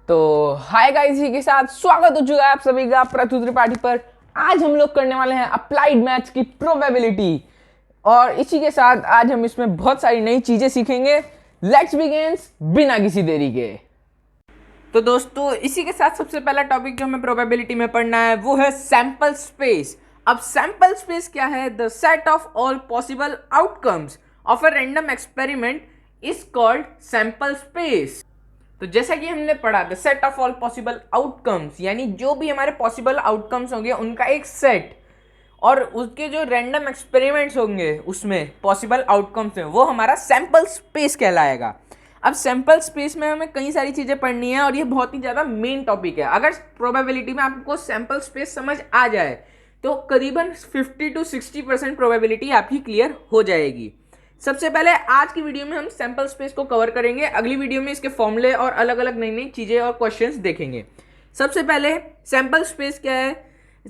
तो hi guys, जी के साथ स्वागत हो चुका है आप सभी का प्रतु त्रिपाठी पर। आज हम लोग करने वाले हैं अप्लाइड मैथ्स की प्रोबेबिलिटी, और इसी के साथ आज हम इसमें बहुत सारी नई चीजें सीखेंगे। लेट्स बिगिंस बिना किसी देरी के। तो दोस्तों, इसी के साथ सबसे पहला टॉपिक जो हमें प्रोबेबिलिटी में पढ़ना है वो है सैंपल स्पेस। अब सैंपल स्पेस क्या है? The set of all possible outcomes of a random experiment is called sample space. तो जैसा कि हमने पढ़ा, the set of all possible outcomes यानी जो भी हमारे पॉसिबल आउटकम्स होंगे उनका एक सेट, और उसके जो रैंडम एक्सपेरिमेंट्स होंगे उसमें पॉसिबल आउटकम्स हैं वो हमारा सैंपल स्पेस कहलाएगा। अब सैंपल स्पेस में हमें कई सारी चीज़ें पढ़नी है और ये बहुत ही ज़्यादा मेन टॉपिक है। अगर प्रोबेबिलिटी में आपको सैंपल स्पेस समझ आ जाए तो करीबन 50 to 60% प्रोबेबिलिटी आपकी क्लियर हो जाएगी। सबसे पहले आज की वीडियो में हम सैंपल स्पेस को कवर करेंगे, अगली वीडियो में इसके फॉर्मूले और अलग अलग नई नई चीज़ें और क्वेश्चंस देखेंगे। सबसे पहले सैंपल स्पेस क्या है,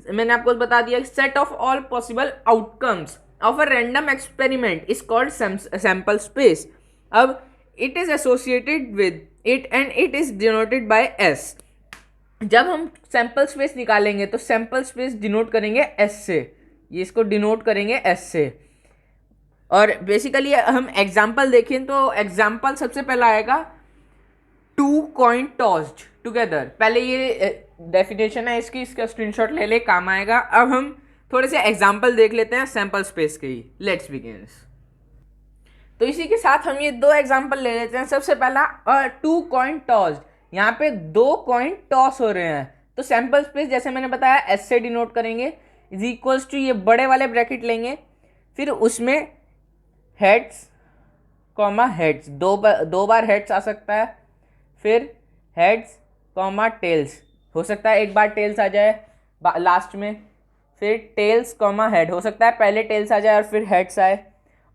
मैंने आपको बता दिया। Set of all possible outcomes of a random experiment is called sample space. अब it is associated with it and it is denoted by S. जब हम सैंपल स्पेस निकालेंगे तो सैंपल स्पेस डिनोट करेंगे एस से, ये इसको डिनोट करेंगे एस से। और बेसिकली हम एग्जाम्पल देखें तो एग्जाम्पल सबसे पहला आएगा 2 कॉइन टॉस्ड टुगेदर। पहले ये डेफिनेशन है इसकी, इसका स्क्रीनशॉट ले ले, काम आएगा। अब हम थोड़े से एग्जाम्पल देख लेते हैं सैंपल स्पेस के ही। Let's begins. तो इसी के साथ हम ये 2 एग्जाम्पल ले लेते हैं। सबसे पहला 2 कॉइन टॉस्ड, यहाँ पे 2 कॉइन टॉस हो रहे हैं, तो सैंपल स्पेस जैसे मैंने बताया एस से डिनोट करेंगे, इज इक्वल्स टू ये बड़े वाले ब्रैकेट लेंगे, फिर उसमें हेड्स कॉमा हेड्स, दो बार हेड्स आ सकता है, फिर हेड्स कॉमा टेल्स, हो सकता है एक बार टेल्स आ जाए लास्ट में, फिर टेल्स कॉमा हेड, हो सकता है पहले टेल्स आ जाए और फिर हेड्स आए,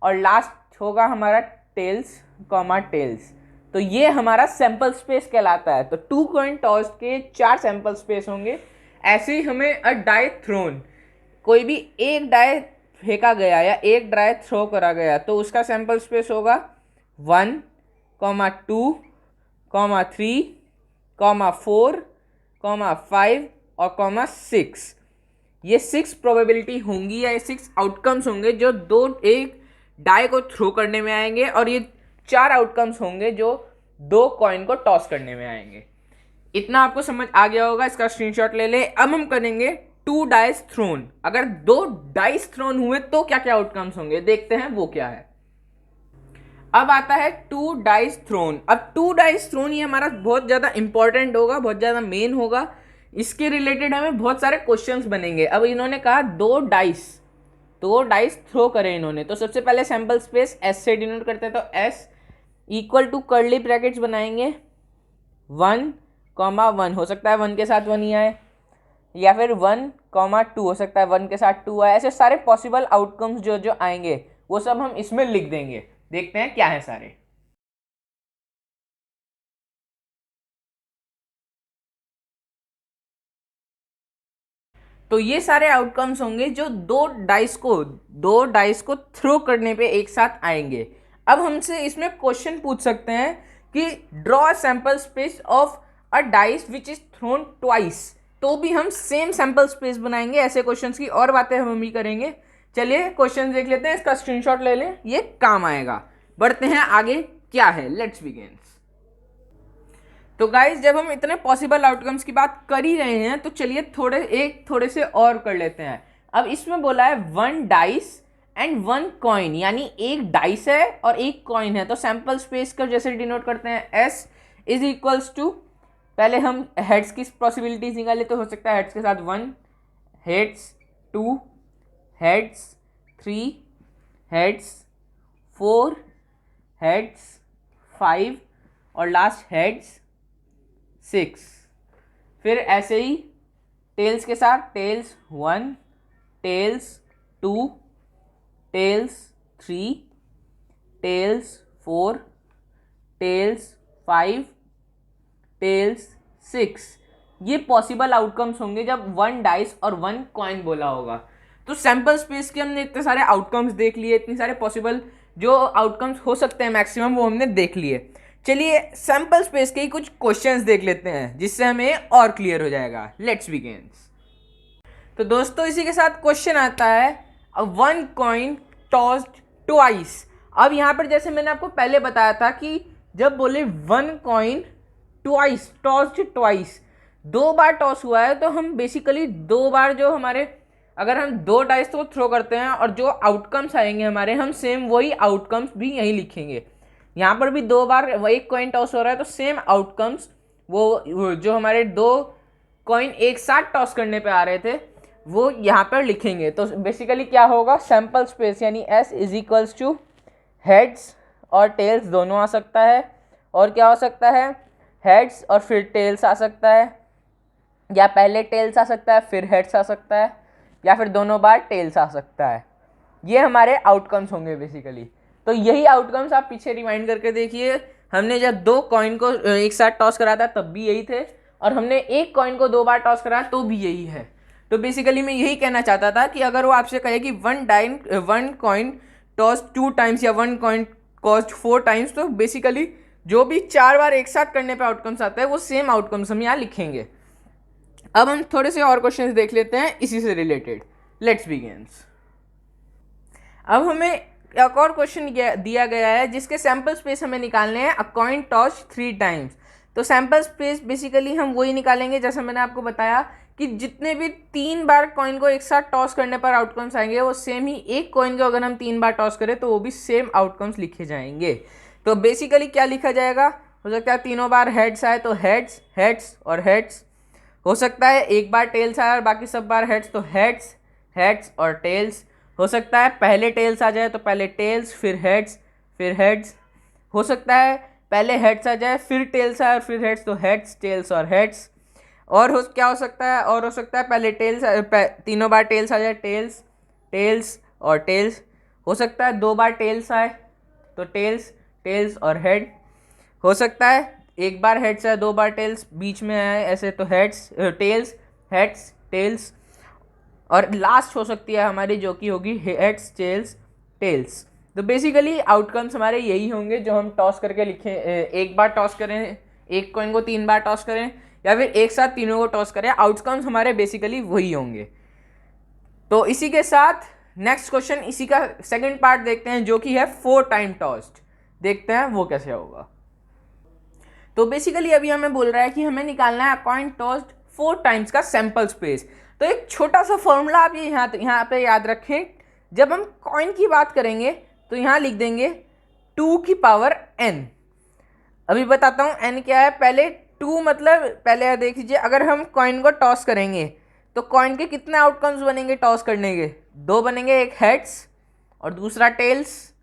और लास्ट होगा हमारा टेल्स कॉमा टेल्स। तो ये हमारा सैंपल स्पेस कहलाता है। तो 2 कॉइन टॉस के 4 सैंपल स्पेस होंगे। ऐसे ही हमें अ डाई थ्रोन, कोई भी एक डाई फेंका गया या एक डाई थ्रो करा गया तो उसका सैंपल स्पेस होगा 1, 2, 3, 4, 5 और 6। ये 6 प्रोबेबिलिटी होंगी या ये 6 आउटकम्स होंगे जो एक डाई को थ्रो करने में आएंगे, और ये 4 आउटकम्स होंगे जो 2 कॉइन को टॉस करने में आएंगे। इतना आपको समझ आ गया होगा, इसका स्क्रीनशॉट ले ले। अब हम करेंगे 2 डाइस थ्रोन। अगर 2 डाइस थ्रोन हुए तो क्या क्या आउटकम्स होंगे, देखते हैं वो क्या है। अब आता है 2 डाइस थ्रोन। अब 2 डाइस थ्रोन ये हमारा बहुत ज़्यादा इंपॉर्टेंट होगा, बहुत ज़्यादा मेन होगा। इसके रिलेटेड हमें बहुत सारे क्वेश्चंस बनेंगे। अब इन्होंने कहा 2 डाइस थ्रो करें इन्होंने, तो सबसे पहले सैंपल स्पेस एस से डिनोट करते हैं, तो S equal to curly brackets बनाएंगे 1, 1, हो सकता है 1 के साथ 1 ही आए, या फिर 1, 2, हो सकता है 1 के साथ 2 आए। ऐसे सारे पॉसिबल आउटकम्स जो जो आएंगे वो सब हम इसमें लिख देंगे। देखते हैं क्या है सारे। तो ये सारे आउटकम्स होंगे जो 2 डाइस को थ्रो करने पे एक साथ आएंगे। अब हमसे इसमें क्वेश्चन पूछ सकते हैं कि draw sample space of a dice which is throne twice, तो भी हम सेम सैंपल स्पेस बनाएंगे। ऐसे क्वेश्चंस की और बातें हम भी करेंगे। चलिए क्वेश्चन देख लेते हैं, इसका स्क्रीनशॉट ले लें, ये काम आएगा। बढ़ते हैं आगे, क्या है, लेट्स बिगिन। तो गाइज, जब हम इतने पॉसिबल आउटकम्स की बात कर ही रहे हैं तो चलिए थोड़े से और कर लेते हैं। अब इसमें बोला है 1 डाइस एंड 1 कॉइन, यानी एक डाइस है और एक कॉइन है। तो सैंपल स्पेस का जैसे डिनोट करते हैं एस इज इक्वल्स टू, पहले हम हेड्स की पॉसिबिलिटीज निकाले, तो हो सकता है हेड्स के साथ 1 हेड्स, 2 हेड्स, 3 हेड्स, 4 हेड्स, 5 और लास्ट हेड्स 6। फिर ऐसे ही टेल्स के साथ tails 1, tails 2, tails 3, tails 4, tails 5, tails 6। ये पॉसिबल आउटकम्स होंगे जब 1 डाइस और 1 कॉइन बोला होगा। तो सैंपल स्पेस के हमने इतने सारे आउटकम्स देख लिए, इतने सारे पॉसिबल जो आउटकम्स हो सकते हैं मैक्सिमम वो हमने देख लिए। चलिए सैंपल स्पेस के ही कुछ क्वेश्चंस देख लेते हैं जिससे हमें और क्लियर हो जाएगा। Let's begin. तो दोस्तों इसी के साथ क्वेश्चन आता है a one coin tossed twice. अब यहाँ पर जैसे मैंने आपको पहले बताया था कि जब बोले one coin twice, tossed twice, 2 बार टॉस हुआ है, तो हम बेसिकली 2 बार जो हमारे, अगर हम 2 डाइस को थ्रो करते हैं और जो आउटकम्स आएंगे हमारे, हम सेम वही आउटकम्स भी यहीं लिखेंगे। यहाँ पर भी 2 बार वही कॉइन टॉस हो रहा है तो सेम आउटकम्स वो जो हमारे 2 कॉइन एक साथ टॉस करने पे आ रहे थे वो यहाँ पर लिखेंगे। तो बेसिकली क्या होगा, सैंपल स्पेस यानी S is equals two heads और टेल्स दोनों आ सकता है, और क्या हो सकता है, हेड्स और फिर टेल्स आ सकता है, या पहले टेल्स आ सकता है फिर हेड्स आ सकता है, या फिर दोनों बार टेल्स आ सकता है। ये हमारे आउटकम्स होंगे बेसिकली। तो यही आउटकम्स आप पीछे रिमाइंड करके देखिए, हमने जब 2 कॉइन को एक साथ टॉस करा था तब भी यही थे, और हमने एक कॉइन को 2 बार टॉस करा तो भी यही है। तो बेसिकली मैं यही कहना चाहता था कि अगर वो आपसे कहे कि वन कॉइन टॉस 2 टाइम्स या वन कॉइन कॉस्ट 4 टाइम्स, तो बेसिकली जो भी 4 बार एक साथ करने पे आउटकम्स आता है वो सेम आउटकम्स हम यहाँ लिखेंगे। अब हम थोड़े से और क्वेश्चंस देख लेते हैं इसी से रिलेटेड। Let's begin. अब हमें एक और क्वेश्चन दिया गया है जिसके सैंपल स्पेस हमें निकालने हैं अ कॉइन टॉस 3 टाइम्स। तो सैंपल स्पेस बेसिकली हम वही निकालेंगे जैसा मैंने आपको बताया कि जितने भी 3 बार कॉइन को एक साथ टॉस करने पर आउटकम्स आएंगे वो सेम ही, एक कॉइन को अगर हम 3 बार टॉस करें तो वो भी सेम आउटकम्स लिखे जाएंगे। तो बेसिकली क्या लिखा जाएगा, हो सकता है तीनों बार हेड्स आए तो हेड्स, हेड्स और हेड्स, हो सकता है एक बार टेल्स आए और बाकी सब बार हेड्स तो हेड्स, हेड्स और टेल्स, हो सकता है पहले टेल्स आ जाए तो पहले टेल्स फिर हेड्स फिर हेड्स, हो सकता है पहले हेड्स आ जाए फिर टेल्स आए और फिर हेड्स तो हेड्स, टेल्स और हेड्स, और क्या हो सकता है, और हो सकता है पहले तीनों बार टेल्स आ जाए, टेल्स, टेल्स और टेल्स, हो सकता है 2 बार टेल्स आए तो टेल्स, टेल्स और हेड, हो सकता है एक बार हेड्स आए 2 बार टेल्स बीच में आए ऐसे तो हेड्स, टेल्स, हेड्स, टेल्स, और लास्ट हो सकती है हमारी जो कि होगी हेड्स, टेल्स, टेल्स। तो बेसिकली आउटकम्स हमारे यही होंगे जो हम टॉस करके लिखें, एक बार टॉस करें, एक कॉइन को 3 बार टॉस करें या फिर एक साथ तीनों को टॉस करें, आउटकम्स हमारे बेसिकली वही होंगे। तो इसी के साथ नेक्स्ट क्वेश्चन, इसी का सेकंड पार्ट देखते हैं जो कि है 4 टाइम टॉस्ड। देखते हैं वो कैसे होगा। तो बेसिकली अभी हमें बोल रहा है कि हमें निकालना है कॉइन टॉस्ड 4 टाइम्स का सैंपल स्पेस। तो एक छोटा सा फॉर्मूला आप ये यहाँ पे याद रखें, जब हम कॉइन की बात करेंगे तो यहाँ लिख देंगे 2 की पावर n। अभी बताता हूँ n क्या है। पहले 2 मतलब पहले देख लीजिए, अगर हम कॉइन को टॉस करेंगे तो कॉइन के कितने आउटकम्स बनेंगे टॉस करने के, 2 बनेंगे, एक हेड्स और दूसरा टेल्स,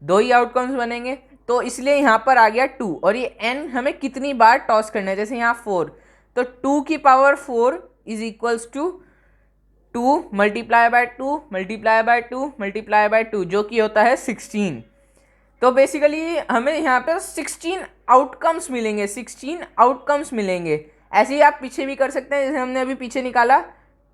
2 ही आउटकम्स बनेंगे। तो इसलिए यहाँ पर आ गया 2, और ये n हमें कितनी बार टॉस करना है, जैसे यहाँ 4, तो 2 की power 4 is equals to 2 multiply by 2 multiply by 2 multiply by 2 जो कि होता है 16। तो बेसिकली हमें यहाँ पे 16 आउटकम्स मिलेंगे, 16 आउटकम्स मिलेंगे। ऐसे ही आप पीछे भी कर सकते हैं, जैसे हमने अभी पीछे निकाला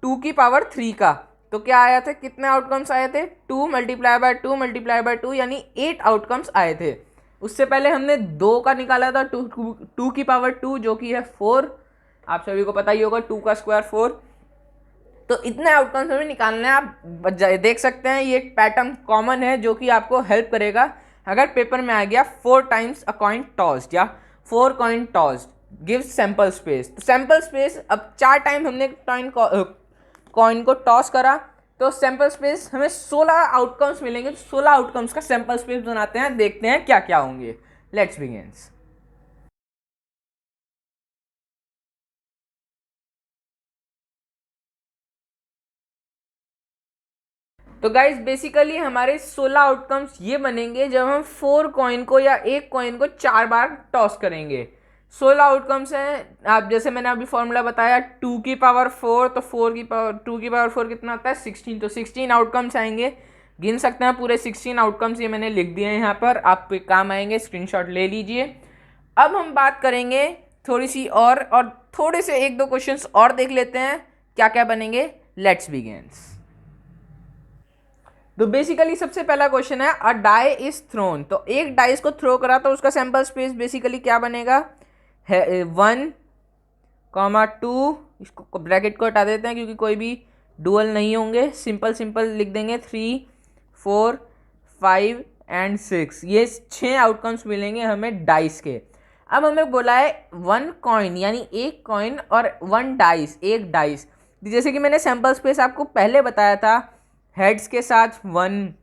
2 की पावर 3 का, तो क्या आया था, कितने आउटकम्स आए थे, 2 मल्टीप्लाई बाय 2 मल्टीप्लाई बाय 2 यानी 8 आउटकम्स आए थे। उससे पहले हमने 2 का निकाला था, 2 की पावर 2 जो कि है 4, आप सभी को पता ही होगा 2 का स्क्वायर 4। तो इतने आउटकम्स हमें निकालने हैं। आप देख सकते हैं ये एक पैटर्न कॉमन है जो कि आपको हेल्प करेगा अगर पेपर में आ गया 4 टाइम्स अ कॉइन टॉस्ड या 4 coin tossed gives sample space. तो सैंपल स्पेस, अब 4 टाइम हमने कॉइन को टॉस करा तो सैंपल स्पेस हमें 16 आउटकम्स मिलेंगे। 16 आउटकम्स का सैंपल स्पेस बनाते हैं, देखते हैं क्या क्या होंगे। Let's begin. तो गाइज बेसिकली हमारे 16 आउटकम्स ये बनेंगे जब हम 4 कॉइन को या एक कॉइन को 4 बार टॉस करेंगे। 16 आउटकम्स हैं। आप जैसे मैंने अभी फॉर्मूला बताया 2 की पावर 4, तो 2 की पावर 4 कितना होता है 16, तो 16 आउटकम्स आएंगे। गिन सकते हैं पूरे 16 आउटकम्स, ये मैंने लिख दिए हैं यहाँ पर, आप पे काम आएंगे, स्क्रीनशॉट ले लीजिए। अब हम बात करेंगे थोड़ी सी और थोड़े से 1-2 क्वेश्चंस और देख लेते हैं क्या क्या बनेंगे। Let's begin. तो बेसिकली सबसे पहला क्वेश्चन है अ डाई इज थ्रोन। तो एक डाइस को थ्रो करा तो उसका सैंपल स्पेस बेसिकली क्या बनेगा, है 1,2, इसको ब्रैकेट को हटा देते हैं क्योंकि कोई भी डुअल नहीं होंगे, सिंपल लिख देंगे 3, 4, 5 एंड 6। ये 6 आउटकम्स मिलेंगे हमें डाइस के। अब हमें बोला है 1 कॉइन यानी एक कॉइन और 1 डाइस एक डाइस। जैसे कि मैंने सैंपल स्पेस आपको पहले बताया था, हेड्स के साथ 1,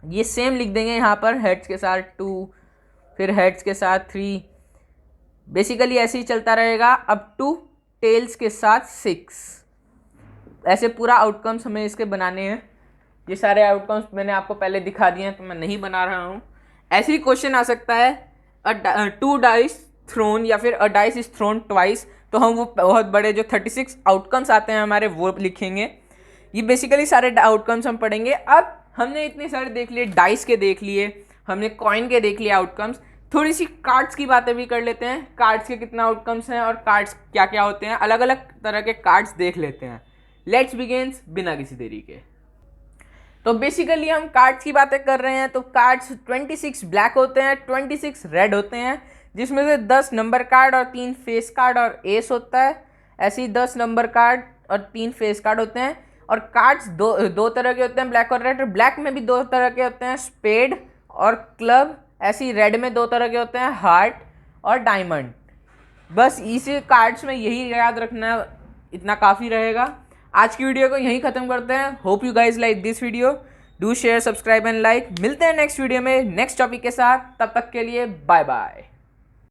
ये सेम लिख देंगे यहाँ पर, हेड्स के साथ 2, फिर हेड्स के साथ 3, बेसिकली ऐसे ही चलता रहेगा अप टू टेल्स के साथ 6। ऐसे पूरा आउटकम्स हमें इसके बनाने हैं। ये सारे आउटकम्स मैंने आपको पहले दिखा दिए हैं तो मैं नहीं बना रहा हूँ। ऐसे ही क्वेश्चन आ सकता है 2 डाइस थ्रोन या फिर अ डाइस इज थ्रोन ट्वाइस, तो हम वो बहुत बड़े जो 36 आउटकम्स आते हैं हमारे वो लिखेंगे। ये बेसिकली सारे आउटकम्स हम पढ़ेंगे। अब हमने इतने सारे देख लिए, डाइस के देख लिए, हमने कॉइन के देख लिए आउटकम्स, थोड़ी सी कार्ड्स की बातें भी कर लेते हैं। कार्ड्स के कितना आउटकम्स हैं और कार्ड्स क्या क्या होते हैं, अलग अलग तरह के कार्ड्स देख लेते हैं। लेट्स बिगिंस बिना किसी देरी के। तो बेसिकली हम कार्ड्स की बातें कर रहे हैं, तो कार्ड्स 26 ब्लैक होते हैं, 26 रेड होते हैं, जिसमें से 10 नंबर कार्ड और 3 फेस कार्ड और एस होता है। ऐसे ही 10 नंबर कार्ड और 3 फेस कार्ड होते हैं। और कार्ड्स दो तरह के होते हैं, ब्लैक और रेड। ब्लैक में भी 2 तरह के होते हैं, स्पेड और क्लब। ऐसे ही रेड में 2 तरह के होते हैं, हार्ट और डायमंड। बस इसी कार्ड्स में यही याद रखना, इतना काफ़ी रहेगा। आज की वीडियो को यहीं ख़त्म करते हैं। Hope you guys like this video. Do share, subscribe and like. मिलते हैं नेक्स्ट वीडियो में नेक्स्ट टॉपिक के साथ। तब तक के लिए बाय बाय।